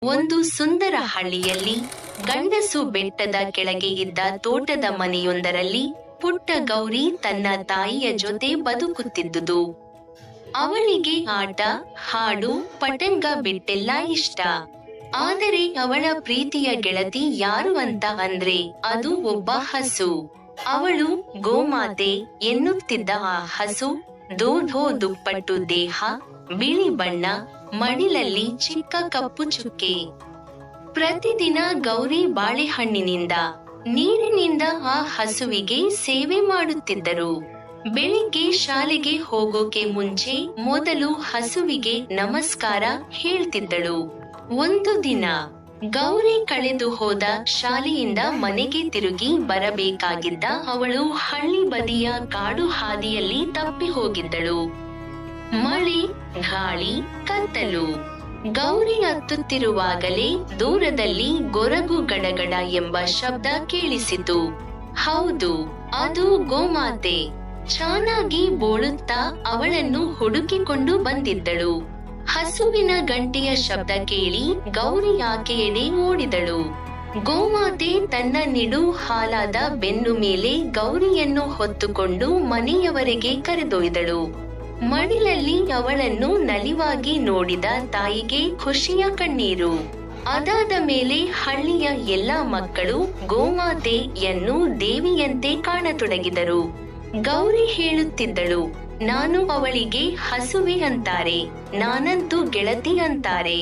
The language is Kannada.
ಒಂದು ಸುಂದರ ಹಳ್ಳಿಯಲ್ಲಿ ಗಂಡಸು ಬೆಟ್ಟದ ಕೆಳಗೆ ಇದ್ದ ತೋಟದ ಮನೆಯೊಂದರಲ್ಲಿ ಪುಟ್ಟ ಗೌರಿ ತನ್ನ ತಾಯಿಯ ಜೊತೆ ಬದುಕುತ್ತಿದ್ದುದು. ಅವಳಿಗೆ ಆಟ, ಹಾಡು, ಪಟಂಗ ಬಿಟ್ಟೆಲ್ಲ ಇಷ್ಟ. ಆದರೆ ಅವಳ ಪ್ರೀತಿಯ ಗೆಳತಿ ಯಾರು ಅಂತ ಅಂದ್ರೆ ಅದು ಒಬ್ಬ ಹಸು. ಅವಳು ಗೋಮಾತೆ ಎನ್ನುತ್ತಿದ್ದ ಆ ಹಸು ದೋಧೋ ದುಪ್ಪಟ್ಟು ದೇಹ, ಬಿಳಿ ಬಣ್ಣ, ಮಡಿಲಲ್ಲಿ ಚಿಕ್ಕ ಕಪ್ಪು ಚುಕ್ಕೆ. ಪ್ರತಿದಿನ ಗೌರಿ ಬಾಳೆಹಣ್ಣಿನಿಂದ, ನೀರಿನಿಂದ ಆ ಹಸುವಿಗೆ ಸೇವೆ ಮಾಡುತ್ತಿದ್ದರು. ಬೆಳಿಗ್ಗೆ ಶಾಲೆಗೆ ಹೋಗೋಕೆ ಮುಂಚೆ ಮೊದಲು ಹಸುವಿಗೆ ನಮಸ್ಕಾರ ಹೇಳ್ತಿದ್ದಳು. ಒಂದು ದಿನ ಗೌರಿ ಕಳೆದು ಹೋದ ಶಾಲೆಯಿಂದ ಮನೆಗೆ ತಿರುಗಿ ಬರಬೇಕಾಗಿದ್ದ ಅವಳು ಹಳ್ಳಿ ಬದಿಯ ಕಾಡು ಹಾದಿಯಲ್ಲಿ ತಪ್ಪಿ ಹೋಗಿದ್ದಳು. ಮಳೆ, ಗಾಳಿ, ಕತ್ತಲು. ಗೌರಿ ಹತ್ತುತ್ತಿರುವಾಗಲೇ ದೂರದಲ್ಲಿ ಗೊರಗು ಗಡಗಡ ಎಂಬ ಶಬ್ದ ಕೇಳಿಸಿತು. ಹೌದು, ಅದು ಗೋಮಾತೆ ಚೆನ್ನಾಗಿ ಬೋಳುತ್ತಾ ಅವಳನ್ನು ಹುಡುಕಿಕೊಂಡು ಬಂದಿದ್ದಳು. ಹಸುವಿನ ಗಂಟೆಯ ಶಬ್ದ ಕೇಳಿ ಗೌರಿ ಆಕೆಯೆಡೆ ಓಡಿದಳು. ಗೋಮಾತೆ ತನ್ನ ನಿಡು ಹಾಲಾದ ಬೆನ್ನು ಮೇಲೆ ಗೌರಿಯನ್ನು ಹೊತ್ತುಕೊಂಡು ಮನೆಯವರೆಗೆ ಕರೆದೊಯ್ದಳು. ಮಡಿಲಲ್ಲಿ ಅವಳನ್ನು ನಲಿವಾಗಿ ನೋಡಿದ ತಾಯಿಗೆ ಖುಷಿಯ ಕಣ್ಣೀರು. ಅದಾದ ಮೇಲೆ ಹಳ್ಳಿಯ ಎಲ್ಲಾ ಮಕ್ಕಳು ಗೋಮಾತೆಯನ್ನು ದೇವಿಯಂತೆ ಕಾಣತೊಡಗಿದರು. ಗೌರಿ ಹೇಳುತ್ತಿದ್ದಳು, ನಾನು ಅವಳಿಗೆ ಹಸುವೆ ಅಂತಾರೆ, ನಾನಂತೂ ಗೆಳತಿ ಅಂತಾರೆ.